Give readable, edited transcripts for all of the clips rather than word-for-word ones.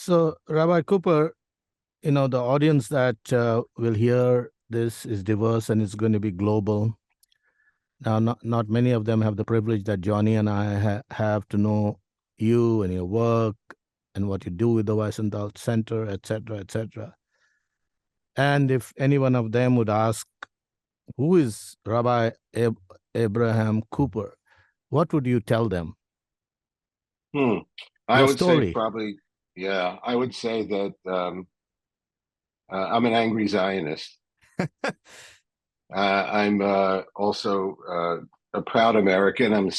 So, Rabbi Cooper, the audience that will hear this is diverse and it's going to be global. Now, not many of them have the privilege that Johnny and I have to know you and your work and what you do with the Weissenthal Center, et cetera, et cetera. And if any one of them would ask, who is Rabbi Abraham Cooper, what would you tell them? I Your would say story. probably, yeah, I would say that I'm an angry Zionist. I'm also a proud American. I'm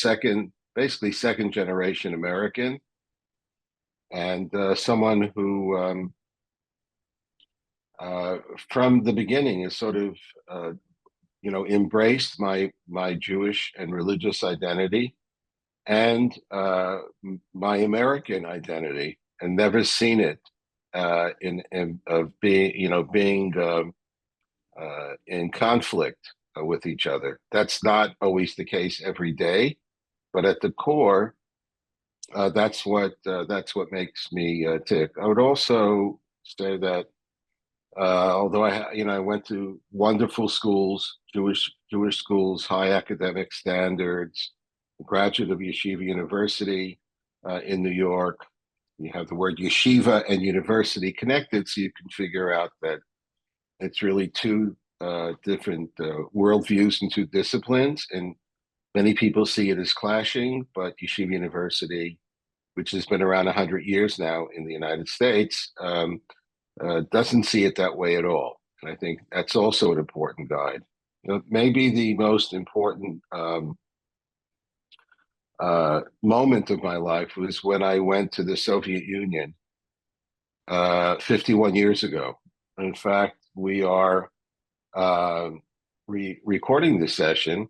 basically second generation American, and someone who, uh, from the beginning, has sort of, embraced my Jewish and religious identity and my American identity, and never seen it in of being in conflict with each other. That's not always the case every day, but at the core, that's what makes me tick. I would also say that although I went to wonderful schools, Jewish schools, high academic standards, graduate of Yeshiva University in New York. You have the word yeshiva and university connected, so you can figure out that it's really two different worldviews and two disciplines. And many people see it as clashing, but Yeshiva University, which has been around 100 years now in the United States, doesn't see it that way at all. And I think that's also an important guide. Maybe the most important moment of my life was when I went to the Soviet Union 51 years ago. In fact, we are uh, recording this session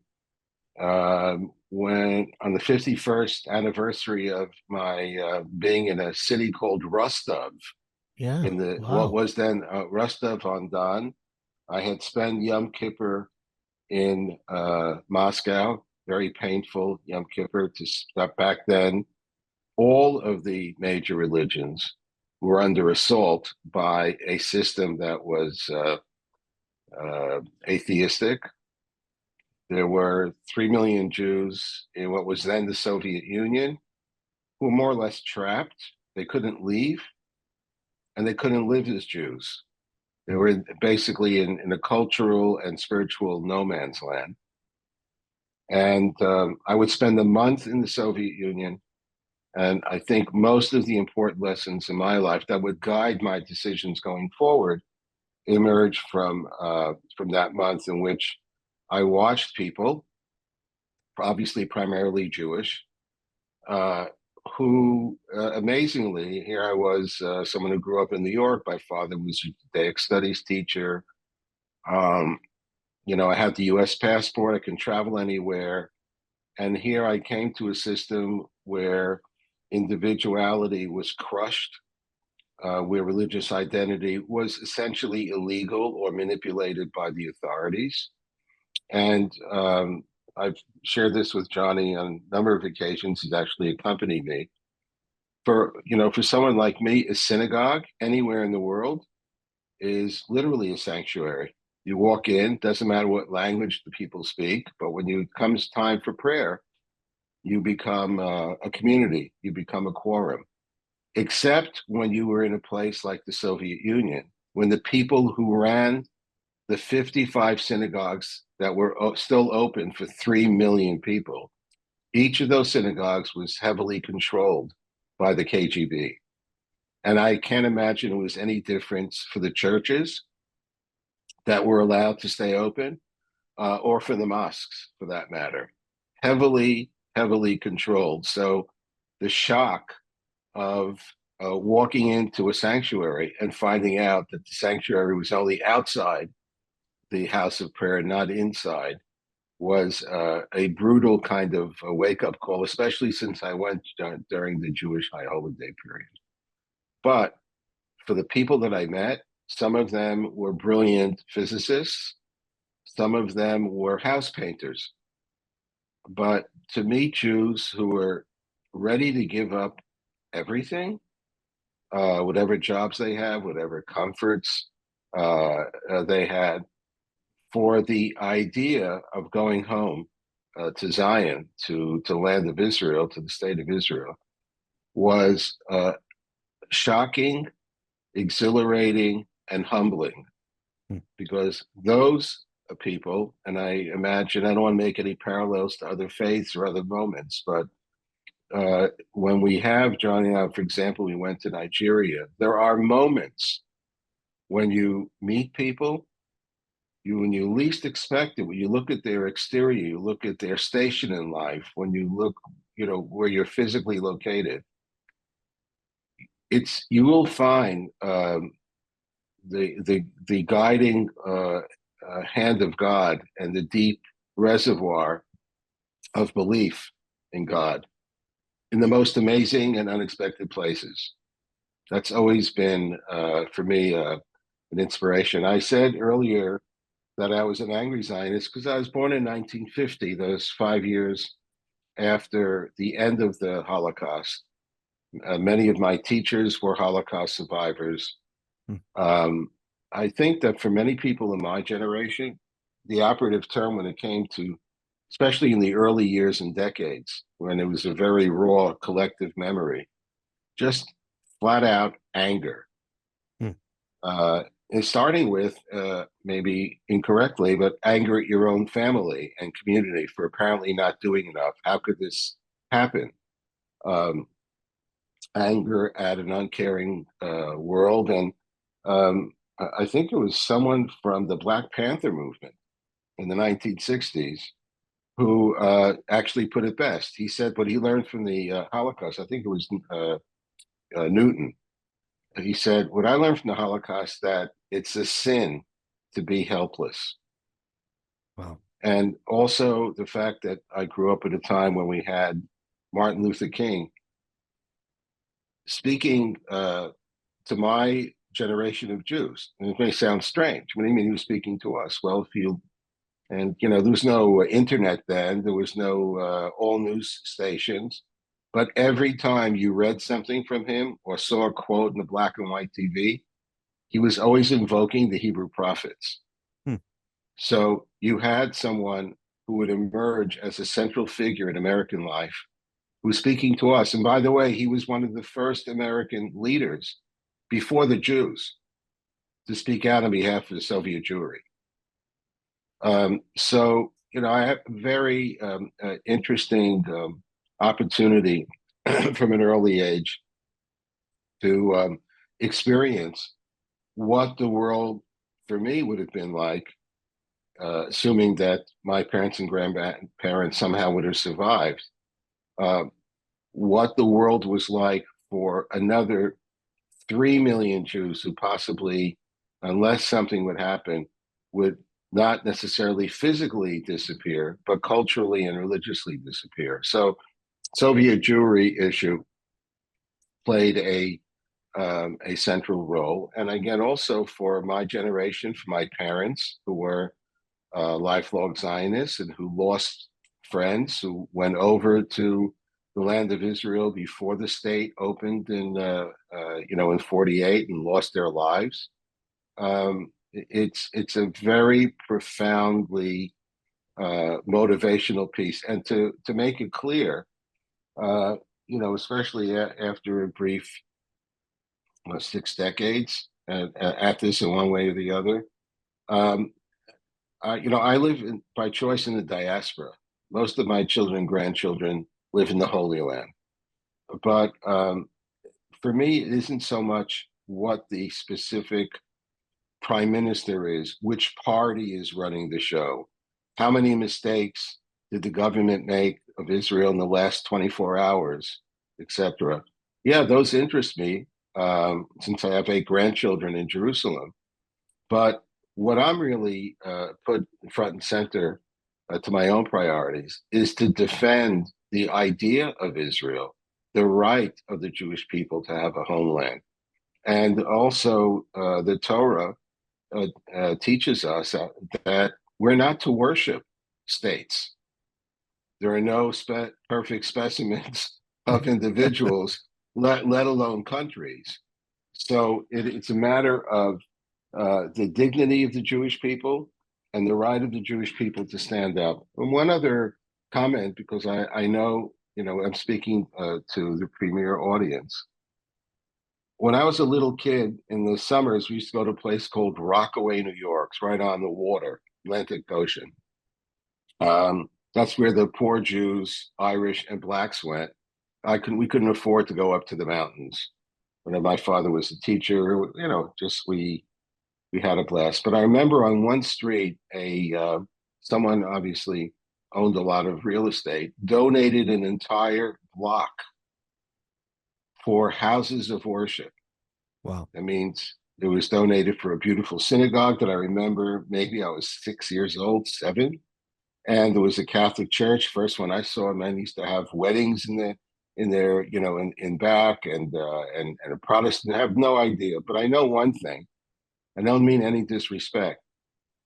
when on the 51st anniversary of my being in a city called Rostov Yeah. in the what Wow. was then Rostov on Don. I had spent Yom Kippur in Moscow, very painful Yom Kippur to step back then. All of the major religions were under assault by a system that was atheistic. There were 3 million Jews in what was then the Soviet Union who were more or less trapped. They couldn't leave and they couldn't live as Jews. They were basically in a cultural and spiritual no man's land. And I would spend a month in the Soviet Union. And I think most of the important lessons in my life that would guide my decisions going forward emerged from that month in which I watched people, obviously primarily Jewish, uh, who amazingly, here I was, someone who grew up in New York. My father was a Judaic studies teacher. Um, I had the US passport, I can travel anywhere. And here I came to a system where individuality was crushed, where religious identity was essentially illegal or manipulated by the authorities. And I've shared this with Johnny on a number of occasions. He's actually accompanied me. For someone like me, a synagogue anywhere in the world is literally a sanctuary. You walk in, doesn't matter what language the people speak, but when it comes time for prayer, you become a community, you become a quorum, except when you were in a place like the Soviet Union, when the people who ran the 55 synagogues that were still open for 3 million people, each of those synagogues was heavily controlled by the KGB. And I can't imagine it was any difference for the churches that were allowed to stay open, or for the mosques for that matter. Heavily, heavily controlled. So the shock of walking into a sanctuary and finding out that the sanctuary was only outside the house of prayer, not inside, was a brutal kind of a wake up call, especially since I went during the Jewish High Holiday period. But for the people that I met, some of them were brilliant physicists, some of them were house painters. But to meet Jews who were ready to give up everything whatever jobs they have, whatever comforts they had, for the idea of going home to Zion, to land of Israel, to the state of Israel, was shocking, exhilarating, and humbling, Hmm. because those people, and I imagine, I don't want to make any parallels to other faiths or other moments, but when we have Johnny and I, for example, we went to Nigeria, there are moments when you meet people, when you least expect it, when you look at their exterior, you look at their station in life, when you look, where you're physically located, you will find the guiding hand of God and the deep reservoir of belief in God in the most amazing and unexpected places. That's always been, for me, an inspiration. I said earlier that I was an angry Zionist because I was born in 1950, those 5 years after the end of the Holocaust. Many of my teachers were Holocaust survivors. Hmm. I think that for many people in my generation, the operative term when it came to, especially in the early years and decades, when it was a very raw collective memory, just flat out anger. Hmm. And starting with, maybe incorrectly, but anger at your own family and community for apparently not doing enough. How could this happen? Um, Anger at an uncaring world. And I think it was someone from the Black Panther movement in the 1960s who actually put it best. He said what he learned from the Holocaust. I think it was Newton. He said, what I learned from the Holocaust, that it's a sin to be helpless. Wow. And also the fact that I grew up at a time when we had Martin Luther King speaking to my generation of Jews. And it may sound strange. What do you mean he was speaking to us? Well, there was no internet then, there was no all news stations. But every time you read something from him or saw a quote in the black and white TV, he was always invoking the Hebrew prophets. Hmm. So you had someone who would emerge as a central figure in American life who was speaking to us. And by the way, he was one of the first American leaders before the Jews to speak out on behalf of the Soviet Jewry. I have a very interesting opportunity from an early age to experience what the world for me would have been like, assuming that my parents and grandparents somehow would have survived, uh, what the world was like for another 3 million Jews who possibly, unless something would happen, would not necessarily physically disappear, but culturally and religiously disappear. So, Soviet Jewry issue played a central role, and again, also for my generation, for my parents who were lifelong Zionists and who lost friends, who went over to the land of Israel before the state opened in 48 and lost their lives. It's a very profoundly motivational piece, and to make it clear, uh, especially after a brief 6 decades at this in one way or the other. Um, I live by choice in the diaspora. Most of my children and grandchildren live in the Holy Land. But for me, it isn't so much what the specific prime minister is, which party is running the show, how many mistakes did the government make of Israel in the last 24 hours, etc. Yeah, those interest me, since I have 8 grandchildren in Jerusalem. But what I'm really put front and center to my own priorities is to defend the idea of Israel, the right of the Jewish people to have a homeland. And also, the Torah teaches us that we're not to worship states. There are no perfect specimens of individuals, let alone countries. So it's a matter of the dignity of the Jewish people and the right of the Jewish people to stand up. And one other comment, because I know, I'm speaking to the premier audience. When I was a little kid in the summers, we used to go to a place called Rockaway, New York. It's right on the water, Atlantic Ocean. That's where the poor Jews, Irish, and blacks went. We couldn't afford to go up to the mountains. When my father was a teacher, just we had a blast. But I remember on one street, someone obviously owned a lot of real estate, donated an entire block for houses of worship. Wow. That means it was donated for a beautiful synagogue that I remember. Maybe I was 6 years old, 7, and there was a Catholic church. First one I saw, men used to have weddings in there, in back, and a Protestant. I have no idea, but I know one thing. I don't mean any disrespect.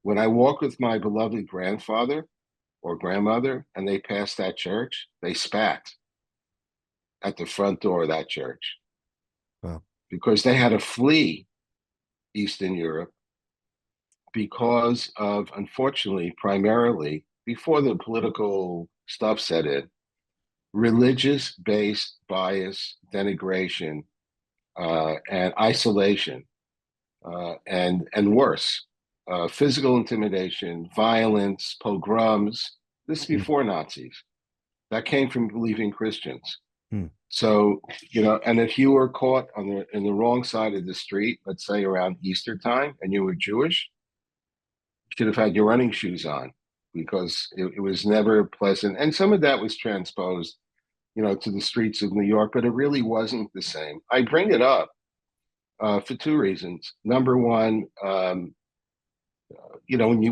When I walk with my beloved grandfather or grandmother and they passed that church, they spat at the front door of that church. Wow. Because they had to flee Eastern Europe because of, unfortunately, primarily, before the political stuff set in, religious-based bias, denigration, and isolation, and worse, physical intimidation, violence, pogroms. This is before Nazis. That came from believing Christians. So, and if you were caught in the wrong side of the street, let's say around Easter time, and you were Jewish, you should have had your running shoes on, because it was never pleasant. And some of that was transposed, to the streets of New York, but it really wasn't the same. I bring it up for two reasons. Number one, when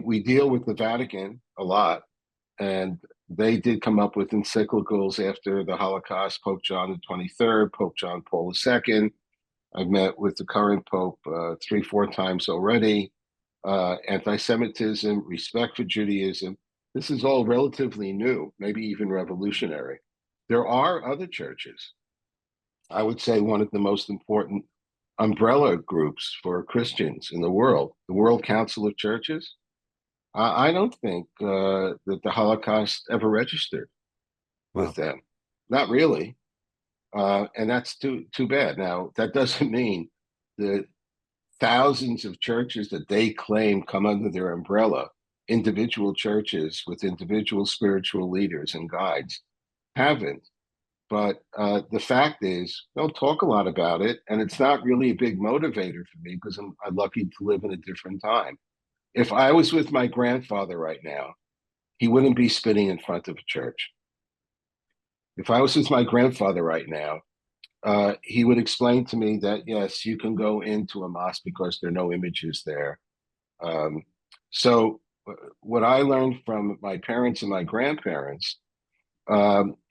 we deal with the Vatican a lot, and they did come up with encyclicals after the Holocaust. Pope John the 23rd, Pope John Paul II. I've met with the current Pope 3-4 times already. Anti-Semitism, respect for Judaism. This is all relatively new, maybe even revolutionary. There are other churches. I would say one of the most important umbrella groups for Christians in the World Council of Churches. I don't think that the Holocaust ever registered with them. Not really. And that's too bad. Now, that doesn't mean that thousands of churches that they claim come under their umbrella, individual churches with individual spiritual leaders and guides, haven't. But the fact is, don't talk a lot about it. And it's not really a big motivator for me, because I'm lucky to live in a different time. If I was with my grandfather right now, he wouldn't be spitting in front of a church. If I was with my grandfather right now, he would explain to me that, yes, you can go into a mosque because there are no images there. So what I learned from my parents and my grandparents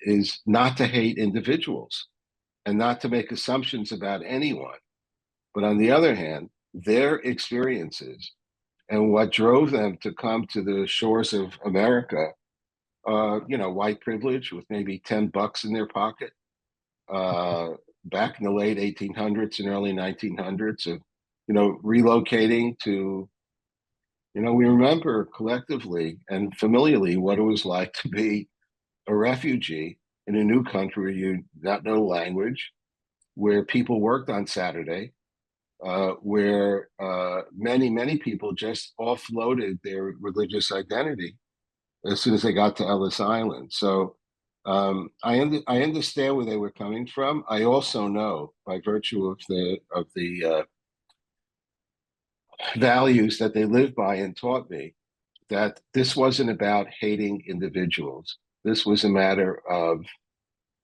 is not to hate individuals and not to make assumptions about anyone. But on the other hand, their experiences and what drove them to come to the shores of America, white privilege with maybe $10 in their pocket, back in the late 1800s and early 1900s, of, relocating to, we remember collectively and familiarly what it was like to be a refugee in a new country where you not know language, where people worked on Saturday, where many people just offloaded their religious identity as soon as they got to Ellis Island. So I understand where they were coming from. I also know, by virtue of the values that they lived by and taught me, that this wasn't about hating individuals. This was a matter of,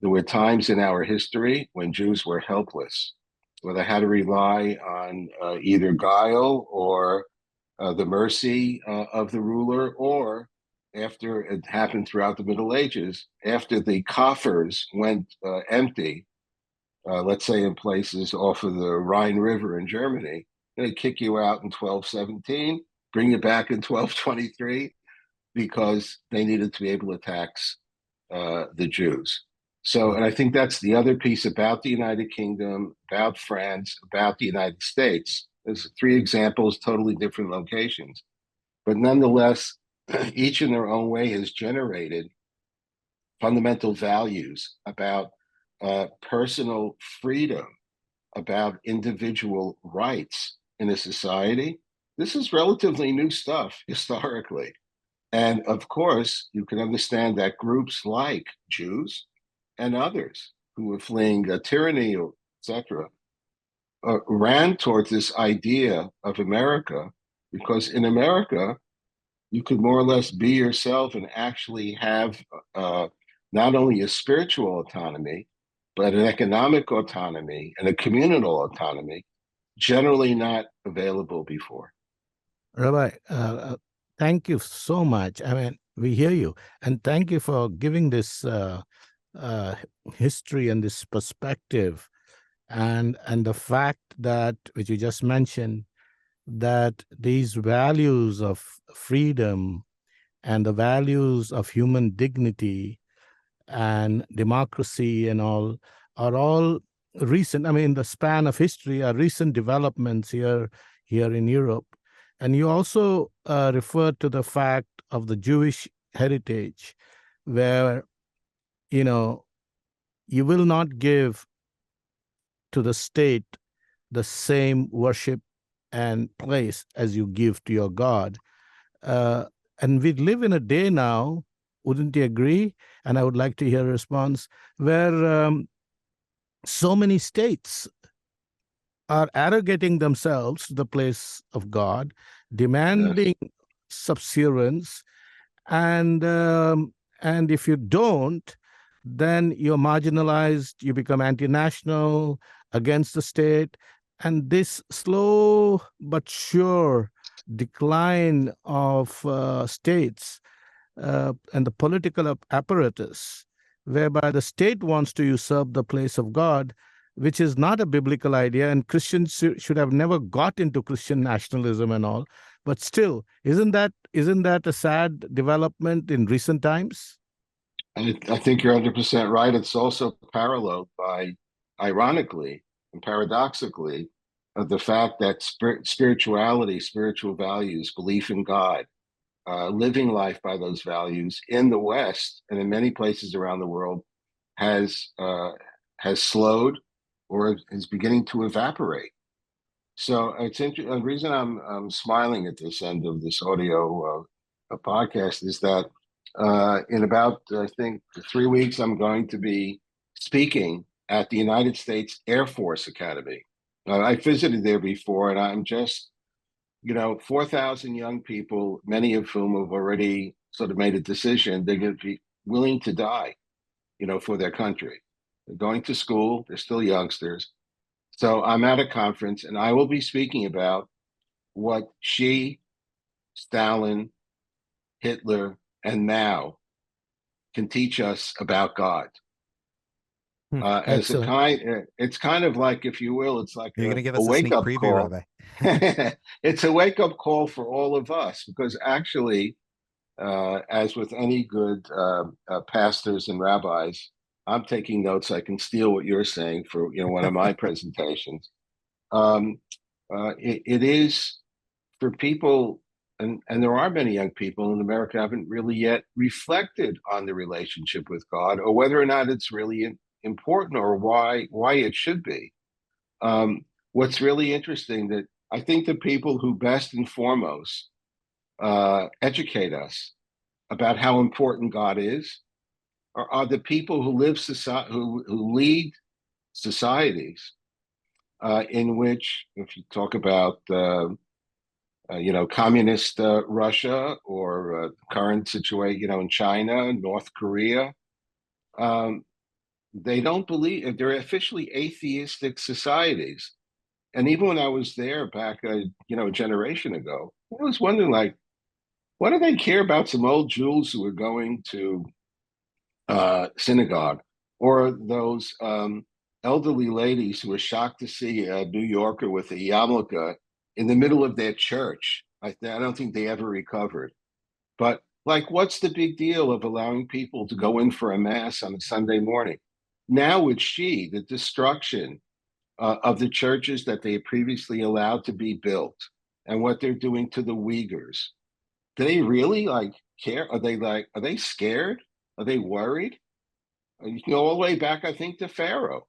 there were times in our history when Jews were helpless, where they had to rely on either guile or the mercy of the ruler, or, after it happened throughout the Middle Ages, after the coffers went empty, let's say in places off of the Rhine River in Germany, they kick you out in 1217, bring you back in 1223, because they needed to be able to tax the Jews. So, and I think that's the other piece about the United Kingdom, about France, about the United States. There's three examples, totally different locations. But nonetheless, each in their own way has generated fundamental values about personal freedom, about individual rights in a society. This is relatively new stuff historically. And of course, you can understand that groups like Jews and others who were fleeing tyranny, etc., ran towards this idea of America because in America, you could more or less be yourself and actually have uh, not only a spiritual autonomy, but an economic autonomy and a communal autonomy, generally not available before. Rabbi, thank you so much. I mean, we hear you, and thank you for giving this uh, history and this perspective, and the fact that which you just mentioned, that these values of freedom and the values of human dignity and democracy and all are all recent. I mean, the span of history are recent developments here in Europe. And you also referred to the fact of the Jewish heritage, where you know you will not give to the state the same worship and place as you give to your God. Uh, and we live in a day now, wouldn't you agree? And I would like to hear a response, where so many states are arrogating themselves to the place of God, Yes. demanding subservience, and if you don't, then you're marginalized, you become anti-national, against the state, and this slow but sure decline of states and the political apparatus, whereby the state wants to usurp the place of God, which is not a biblical idea, and Christians should have never got into Christian nationalism and all. But still, isn't that a sad development in recent times? I think you're 100% right. It's also paralleled by, ironically and paradoxically, the fact that spirituality, spiritual values, belief in God, living life by those values in the West and in many places around the world has has slowed or is beginning to evaporate. So it's interesting. The reason I'm smiling at this end of this audio podcast is that in about I think 3 weeks I'm going to be speaking at the United States Air Force Academy. I visited there before, and I'm just 4,000 young people, many of whom have already sort of made a decision they're going to be willing to die, for their country. They're going to school. They're still youngsters. So I'm at a conference and I will be speaking about what Xi, Stalin, Hitler, and Mao can teach us about God. As a Excellent. it's kind of like, if you will, it's like You're going to give a us a wake sneak up preview, call. Rabbi. It's a wake up call for all of us because actually, as with any good pastors and rabbis, I'm taking notes. I can steal what you're saying for one of my presentations. Um, it is for people, and there are many young people in America haven't really yet reflected on the relationship with God or whether or not it's really important or why it should be. What's really interesting that I think the people who best and foremost educate us about how important God is are the people who live society who lead societies in which, if you talk about communist Russia or current situation, in China, North Korea, um, they don't believe they're officially atheistic societies. And even when I was there back, a generation ago, I was wondering, like, what do they care about some old Jews who are going to synagogue, or those elderly ladies who were shocked to see a New Yorker with a yarmulke in the middle of their church? I don't think they ever recovered. But like, what's the big deal of allowing people to go in for a mass on a Sunday morning? now with Xi, the destruction of the churches that they previously allowed to be built and what they're doing to the Uyghurs, do they really like care? Are they scared? Are they worried? You can go all the way back, I think, to Pharaoh.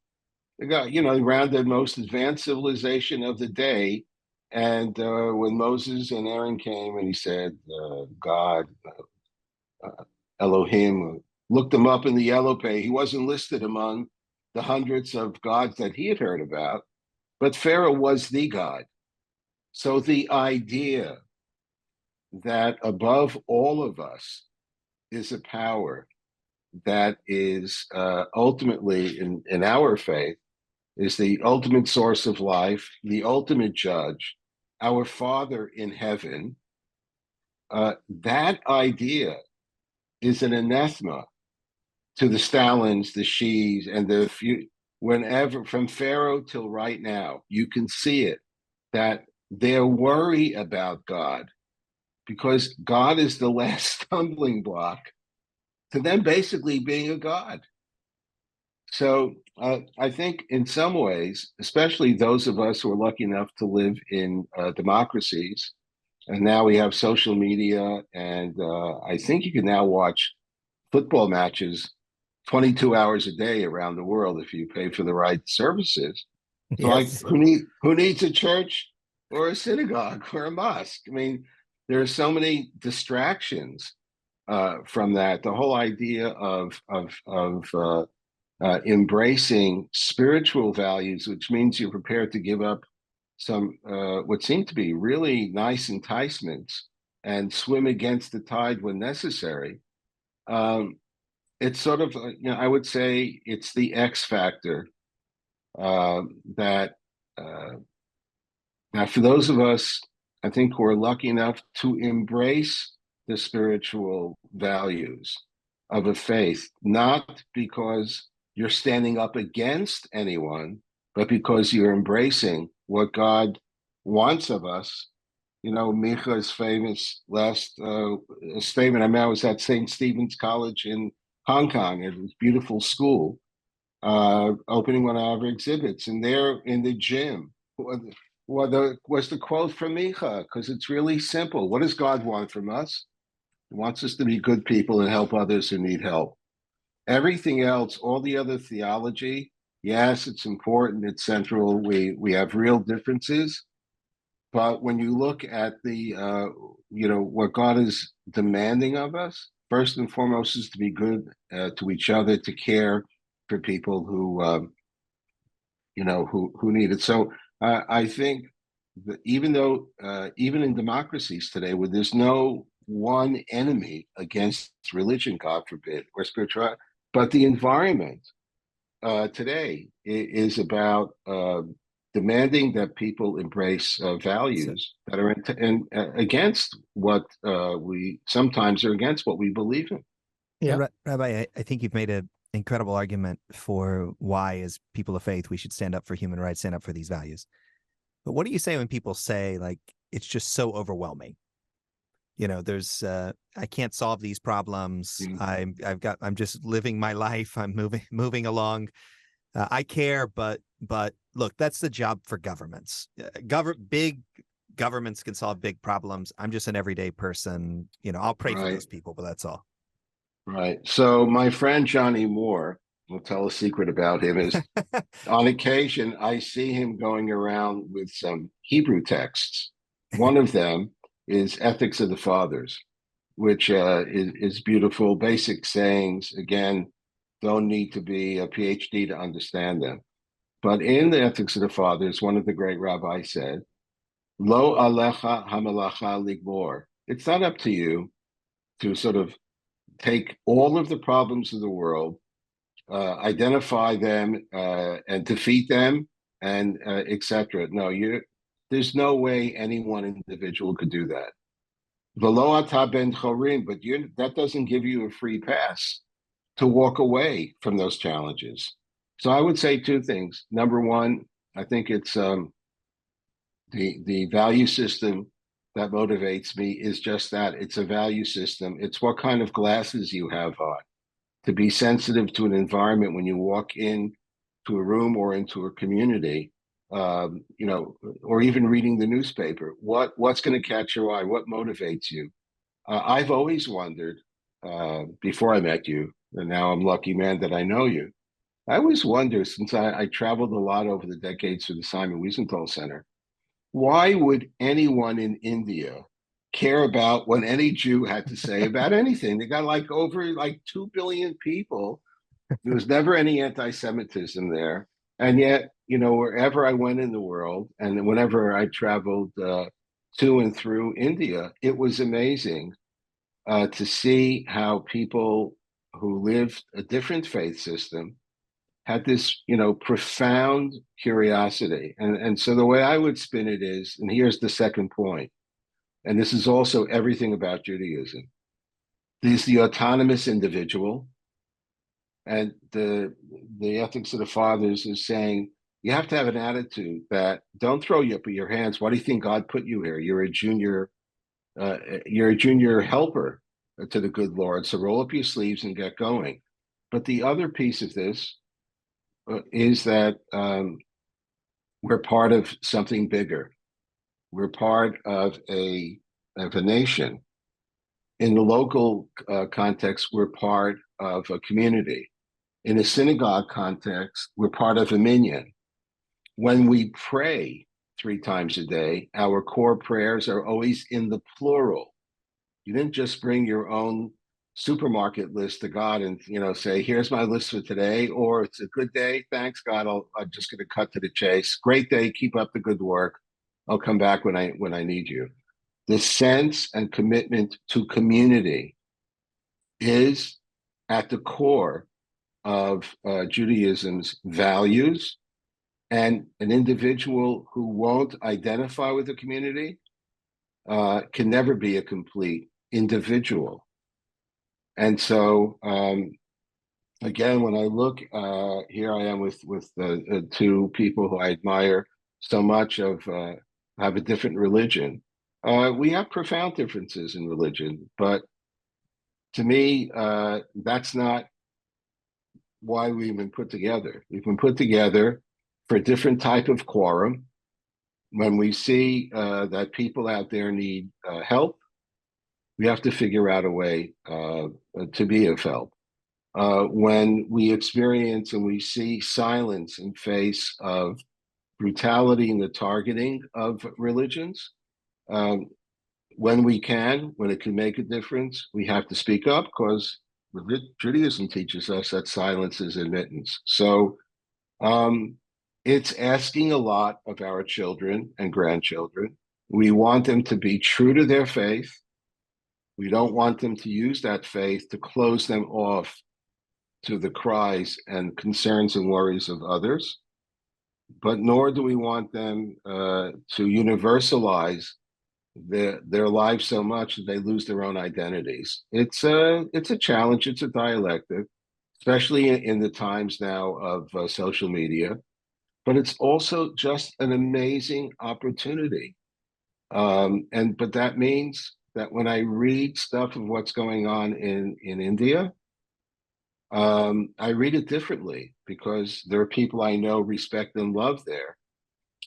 They got, around the most advanced civilization of the day. And when Moses and Aaron came and he said, God, Elohim, looked him up in the yellow page, he wasn't listed among the hundreds of gods that he had heard about, but Pharaoh was the God. So the idea that above all of us is a power that is ultimately, in our faith, is the ultimate source of life, the ultimate judge, our Father in heaven. That idea is an anathema to the Stalins, the Shis, and whenever, from Pharaoh till right now, you can see it, that their worry about God, because God is the last stumbling block to them basically being a God. So I think in some ways, especially those of us who are lucky enough to live in democracies, and now we have social media, and I think you can now watch football matches 22 hours a day around the world if you pay for the right services. So like Yes. who needs a church or a synagogue or a mosque? I mean, there are so many distractions from that. The whole idea of embracing spiritual values, which means you're prepared to give up some what seem to be really nice enticements and swim against the tide when necessary. Um, it's sort of, I would say it's the X factor that now for those of us, I think who are lucky enough to embrace the spiritual values of a faith, not because you're standing up against anyone, but because you're embracing what God wants of us. Micha's famous last statement. I was at St. Stephen's College in Hong Kong. It was a beautiful school, opening one of our exhibits, and there in the gym, was the quote from Micha, because it's really simple. What does God want from us? He wants us to be good people and help others who need help. Everything else, all the other theology, yes, it's important, it's central. We have real differences, but when you look at the what God is demanding of us, first and foremost is to be good to each other, to care for people who need it. So I think that even though even in democracies today, where there's no one enemy against religion, God forbid, or spirituality, but the environment today is about demanding that people embrace So, values that are against what we sometimes are against what we believe in. Yeah. Rabbi, I think you've made an incredible argument for why, as people of faith, we should stand up for human rights, stand up for these values. But what do you say when people say, like, it's just so overwhelming? There's I can't solve these problems. I'm just living my life. I'm moving along. I care, but look, that's the job for governments. Big governments can solve big problems. I'm just an everyday person. I'll pray for those people, but that's all. Right. So my friend Johnny Moore, I'll tell a secret about him, is on occasion I see him going around with some Hebrew texts. One of them is Ethics of the Fathers, which is beautiful, basic sayings. Again, don't need to be a PhD to understand them. But in the Ethics of the Fathers, one of the great rabbis said, Lo alecha hamalacha ligbor. It's not up to you to sort of take all of the problems of the world, identify them, and defeat them, and etc. No, there's no way any one individual could do that. Velo ata ben chorim, but that doesn't give you a free pass to walk away from those challenges. So I would say two things. Number one, I think it's the value system that motivates me is just that. It's a value system. It's what kind of glasses you have on to be sensitive to an environment when you walk in to a room or into a community, or even reading the newspaper. What's going to catch your eye? What motivates you? I've always wondered, before I met you, and now I'm lucky man that I know you. I always wonder, since I traveled a lot over the decades for the Simon Wiesenthal Center, why would anyone in India care about what any Jew had to say about anything? They got like over like 2 billion people. There was never any anti-Semitism there. And yet, wherever I went in the world and whenever I traveled to and through India, it was amazing to see how people who lived a different faith system had this, profound curiosity. And so the way I would spin it is, and here's the second point, and this is also everything about Judaism. There's the autonomous individual, and the ethics of the fathers is saying you have to have an attitude that don't throw you up with your hands. Why do you think God put you here? You're a junior helper to the good Lord. So roll up your sleeves and get going. But the other piece of this is that we're part of something bigger. We're part of a nation. In the local context, we're part of a community. In a synagogue context, we're part of a minyan. When we pray 3 times a day, our core prayers are always in the plural. You didn't just bring your own supermarket list to God and say, here's my list for today, or it's a good day, thanks God, I'm just going to cut to the chase. Great day, keep up the good work. I'll come back when I need you. The sense and commitment to community is at the core of Judaism's values, and an individual who won't identify with the community can never be a complete individual. And so, again, when I look, here I am with 2 people who I admire so much of, have a different religion. We have profound differences in religion, but to me, that's not why we've been put together. We've been put together for a different type of quorum. When we see that people out there need help, we have to figure out a way to be of help. When we experience and we see silence in face of brutality and the targeting of religions, when it can make a difference, we have to speak up, because Judaism teaches us that silence is admittance. So it's asking a lot of our children and grandchildren. We want them to be true to their faith. We don't want them to use that faith to close them off to the cries and concerns and worries of others, but nor do we want them to universalize their lives so much that they lose their own identities. It's a challenge. It's a dialectic, especially in the times now of social media. But it's also just an amazing opportunity. But that means that when I read stuff of what's going on in India, I read it differently, because there are people I know, respect, and love there.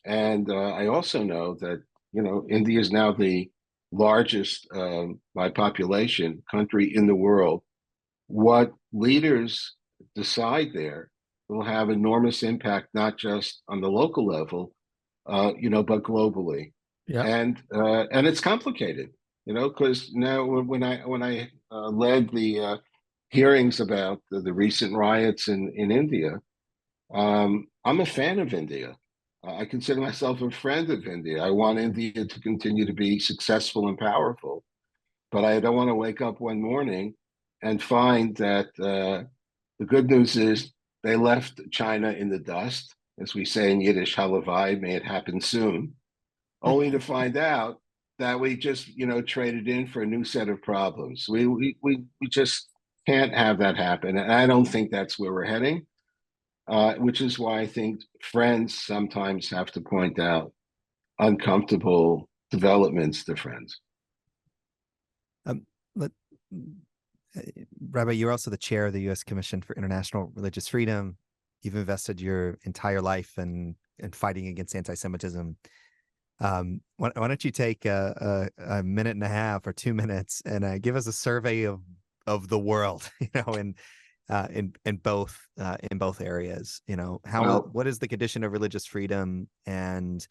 And I also know that, India is now the largest by population country in the world. What leaders decide there will have enormous impact, not just on the local level, but globally. Yeah. And it's complicated, because now when I led the hearings about the recent riots in India, I'm a fan of India. I consider myself a friend of India. I want India to continue to be successful and powerful, but I don't want to wake up one morning and find that the good news is they left China in the dust, as we say in Yiddish, halavai, may it happen soon, only to find out that we just, traded in for a new set of problems. We just can't have that happen. And I don't think that's where we're heading, which is why I think friends sometimes have to point out uncomfortable developments to friends. Let, Rabbi, you're also the chair of the U.S. Commission for International Religious Freedom. You've invested your entire life in fighting against anti-Semitism. Why don't you take a minute and a half or 2 minutes and give us a survey of the world, in both areas. What is the condition of religious freedom, and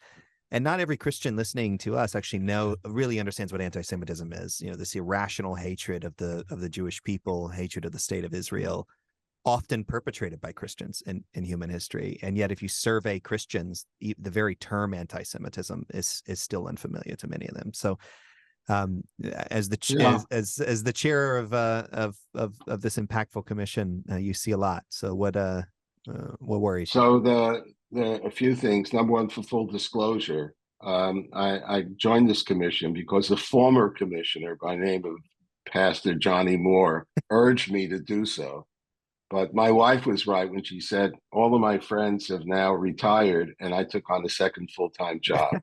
not every Christian listening to us actually really understands what anti-Semitism is. This irrational hatred of the Jewish people, hatred of the state of Israel, often perpetrated by Christians in human history. And yet, if you survey Christians, the very term anti-Semitism is still unfamiliar to many of them. So, as the chair of this impactful commission, you see a lot. So, what worries you? So a few things. Number one, for full disclosure, I joined this commission because the former commissioner, by name of Pastor Johnny Moore, urged me to do so. But my wife was right when she said, all of my friends have now retired and I took on a second full-time job.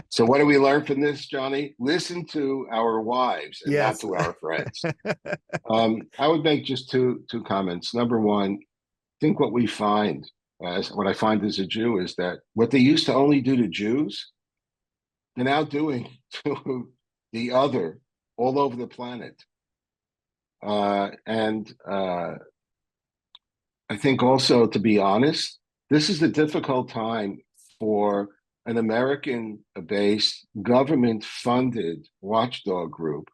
So what do we learn from this, Johnny? Listen to our wives and not to our friends. I would make just two comments. Number one, I think what I find as a Jew is that what they used to only do to Jews, they're now doing to the other all over the planet. I think also, to be honest, this is a difficult time for an American-based, government-funded watchdog group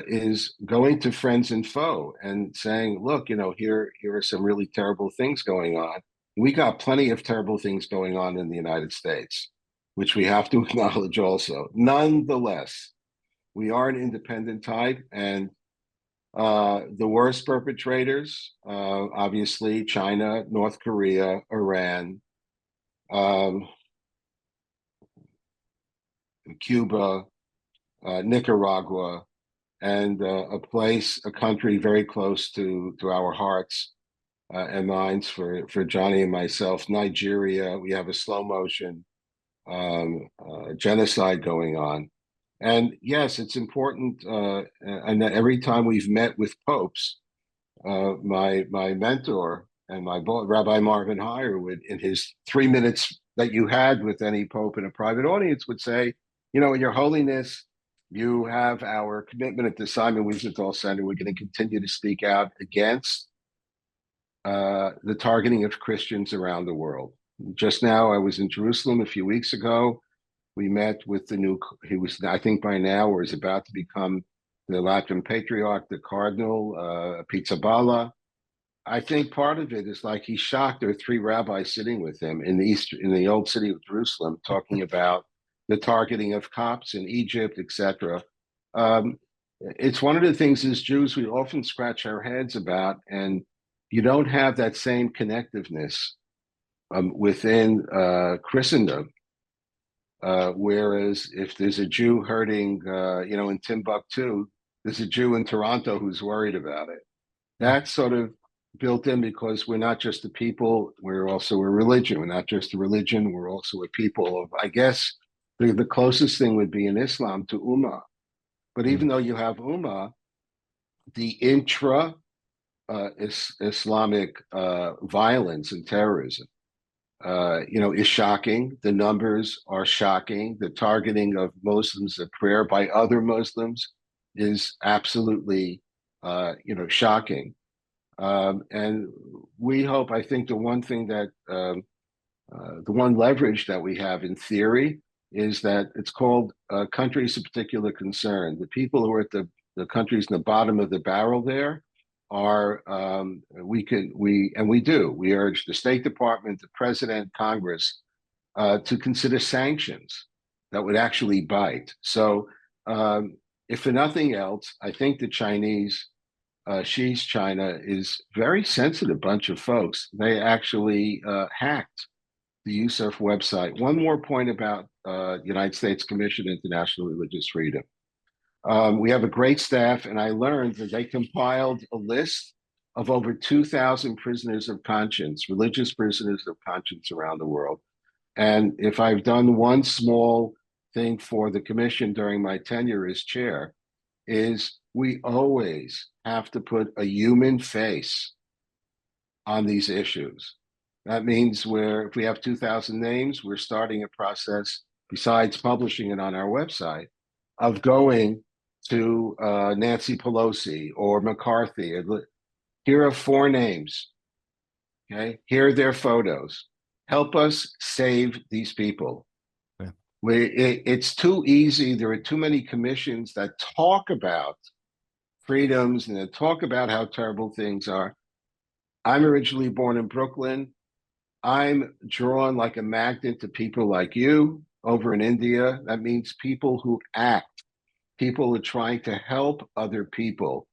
is going to friends and foe and saying, look, here are some really terrible things going on. We got plenty of terrible things going on in the United States, which we have to acknowledge also. Nonetheless, we are an independent type, and the worst perpetrators, obviously, China, North Korea, Iran, Cuba, Nicaragua, and a country very close to our hearts and minds for Johnny and myself, Nigeria. We have a slow motion genocide going on. And yes, it's important. And every time we've met with popes, my mentor and my boss, Rabbi Marvin Heyer, would, in his 3 minutes that you had with any pope in a private audience, would say, in your holiness, you have our commitment at the Simon Wiesenthal Center. We're going to continue to speak out against the targeting of Christians around the world. Just now, I was in Jerusalem a few weeks ago. We met with he was, I think by now, or is about to become the Latin Patriarch, the Cardinal, Pizzaballa. I think part of it is like he's shocked there are 3 rabbis sitting with him in the old city of Jerusalem, talking about the targeting of Copts in Egypt, etc. It's one of the things as Jews we often scratch our heads about, and you don't have that same connectiveness within Christendom. Whereas if there's a Jew hurting, in Timbuktu, there's a Jew in Toronto who's worried about it. That's sort of built in because we're not just a people, we're also a religion. We're not just a religion, we're also a people of, I guess, the closest thing would be in Islam to Ummah. But even though you have Ummah, the Islamic violence and terrorism, is shocking. The numbers are shocking. The targeting of Muslims at prayer by other Muslims is absolutely, shocking. And we hope, I think the one thing that, the one leverage that we have in theory is that it's called countries of particular concern. The people who are at the countries in the bottom of the barrel there are, we urge the State Department, the President, Congress, to consider sanctions that would actually bite. So if for nothing else, I think the Chinese, Xi's China is very sensitive bunch of folks. They actually hacked the USERF website. One more point about United States Commission on International Religious Freedom. We have a great staff, and I learned that they compiled a list of over 2,000 prisoners of conscience, religious prisoners of conscience around the world. And if I've done one small thing for the commission during my tenure as chair, is we always have to put a human face on these issues. That means if we have 2,000 names, we're starting a process, besides publishing it on our website, of going to Nancy Pelosi or McCarthy. Here are 4 names. Okay, here are their photos. Help us save these people. Yeah. It's too easy. There are too many commissions that talk about freedoms and that talk about how terrible things are. I'm originally born in Brooklyn. I'm drawn like a magnet to people like you over in India. That means people who act, people who are trying to help other people.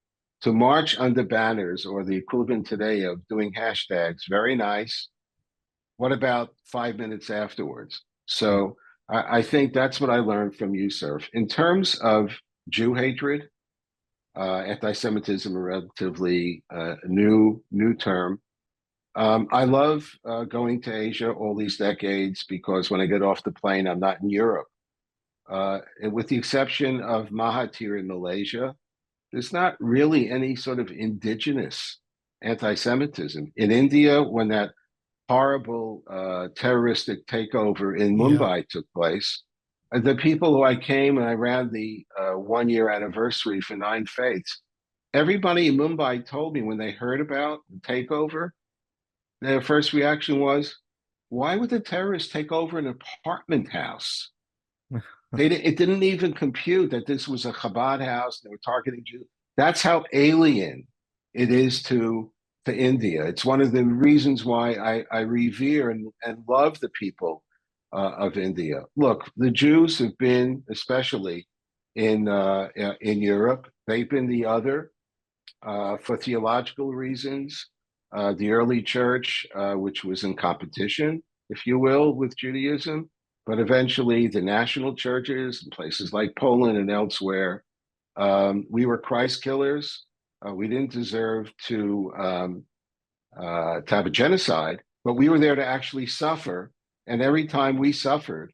To march under banners, or the equivalent today of doing hashtags, very nice. What about 5 minutes afterwards? So I think that's what I learned from you, Surf. In terms of Jew hatred, anti-Semitism, a relatively new term. I love going to Asia all these decades because when I get off the plane, I'm not in Europe. With the exception of Mahathir in Malaysia, there's not really any sort of indigenous anti-Semitism. In India, when that horrible terroristic takeover in Mumbai took place, the people who I came and I ran the 1 year anniversary for Nine Faiths, everybody in Mumbai told me when they heard about the takeover, their first reaction was, why would the terrorists take over an apartment house? It didn't even compute that this was a Chabad house. They were targeting Jews. That's how alien it is to India. It's one of the reasons why I revere and love the people of India. Look, the Jews have been, especially in Europe, they've been the other for theological reasons. The early church, which was in competition, if you will, with Judaism, but eventually the national churches in places like Poland and elsewhere, we were Christ killers. We didn't deserve to have a genocide, but we were there to actually suffer. And every time we suffered,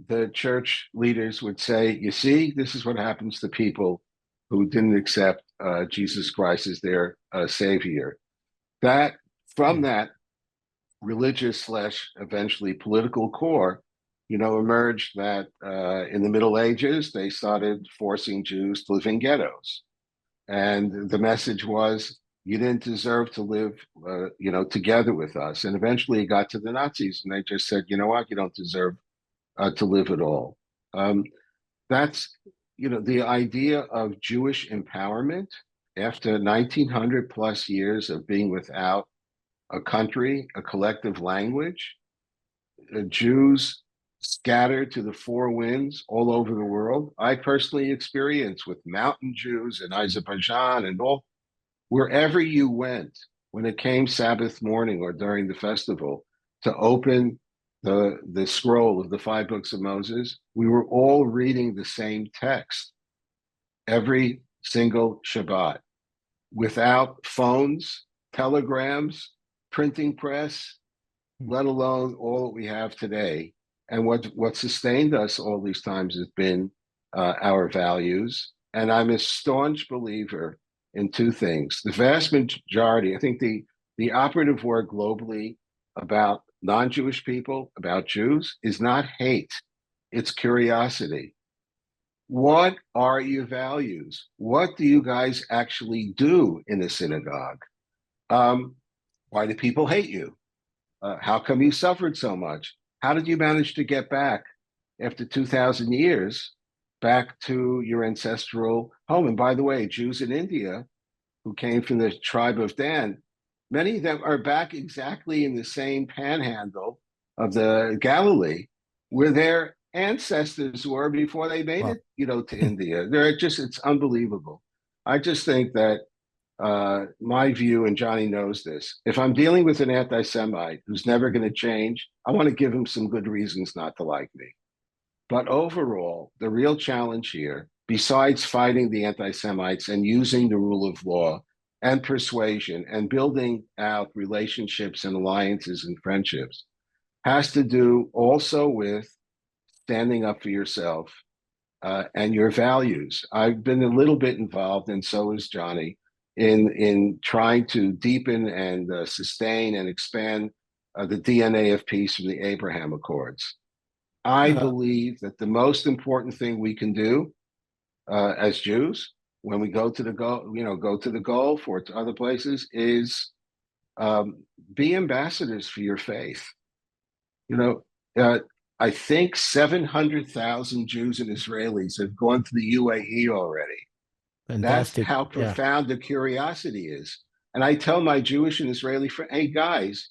the church leaders would say, you see, this is what happens to people who didn't accept Jesus Christ as their savior. That from that religious / eventually political core, emerged that in the Middle Ages, they started forcing Jews to live in ghettos. And the message was, you didn't deserve to live, together with us. And eventually it got to the Nazis and they just said, you know what, you don't deserve to live at all. That's, the idea of Jewish empowerment after 1900 plus years of being without a country, a collective language, Jews scattered to the 4 winds all over the world. I personally experienced with mountain Jews in Azerbaijan and all, wherever you went, when it came Sabbath morning or during the festival, to open the scroll of the 5 books of Moses, we were all reading the same text every single Shabbat, without phones, telegrams, printing press, let alone all that we have today. And what sustained us all these times has been our values. And I'm a staunch believer in 2 things. The vast majority, I think the operative word globally about non-Jewish people, about Jews, is not hate, it's curiosity. What are your values? What do you guys actually do in a synagogue? Why do people hate you? How come you suffered so much? How did you manage to get back after 2,000 years back to your ancestral home? And by the way, Jews in India who came from the tribe of Dan, many of them are back exactly in the same panhandle of the Galilee where their ancestors were before they made it, to India. It's unbelievable. I just think that my view, and Johnny knows this, if I'm dealing with an anti-Semite who's never going to change, I want to give him some good reasons not to like me. But overall, the real challenge here, besides fighting the anti-Semites and using the rule of law and persuasion and building out relationships and alliances and friendships, has to do also with standing up for yourself, and your values. I've been a little bit involved, and so is Johnny, in trying to deepen and sustain and expand the DNA of peace from the Abraham Accords. I Uh, believe that the most important thing we can do as Jews when we go to the go to the Gulf or to other places is be ambassadors for your faith. You know, I think 700,000 Jews and Israelis have gone to the UAE already. That's Fantastic. how Yeah. profound the curiosity is. And I tell my Jewish and Israeli friends, hey guys,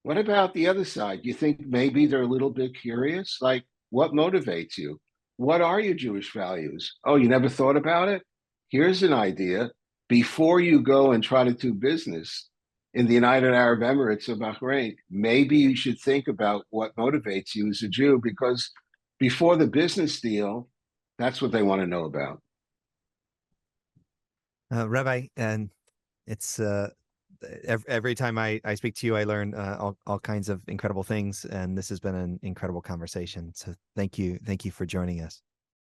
what about the other side? You think maybe they're a little bit curious? Like, what motivates you? What are your Jewish values? Oh, you never thought about it? Here's an idea. Before you go and try to do business in the United Arab Emirates or Bahrain, maybe you should think about what motivates you as a Jew, because before the business deal, that's what they want to know about. Rabbi, and it's every time I speak to you, I learn all kinds of incredible things, and this has been an incredible conversation. So thank you for joining us.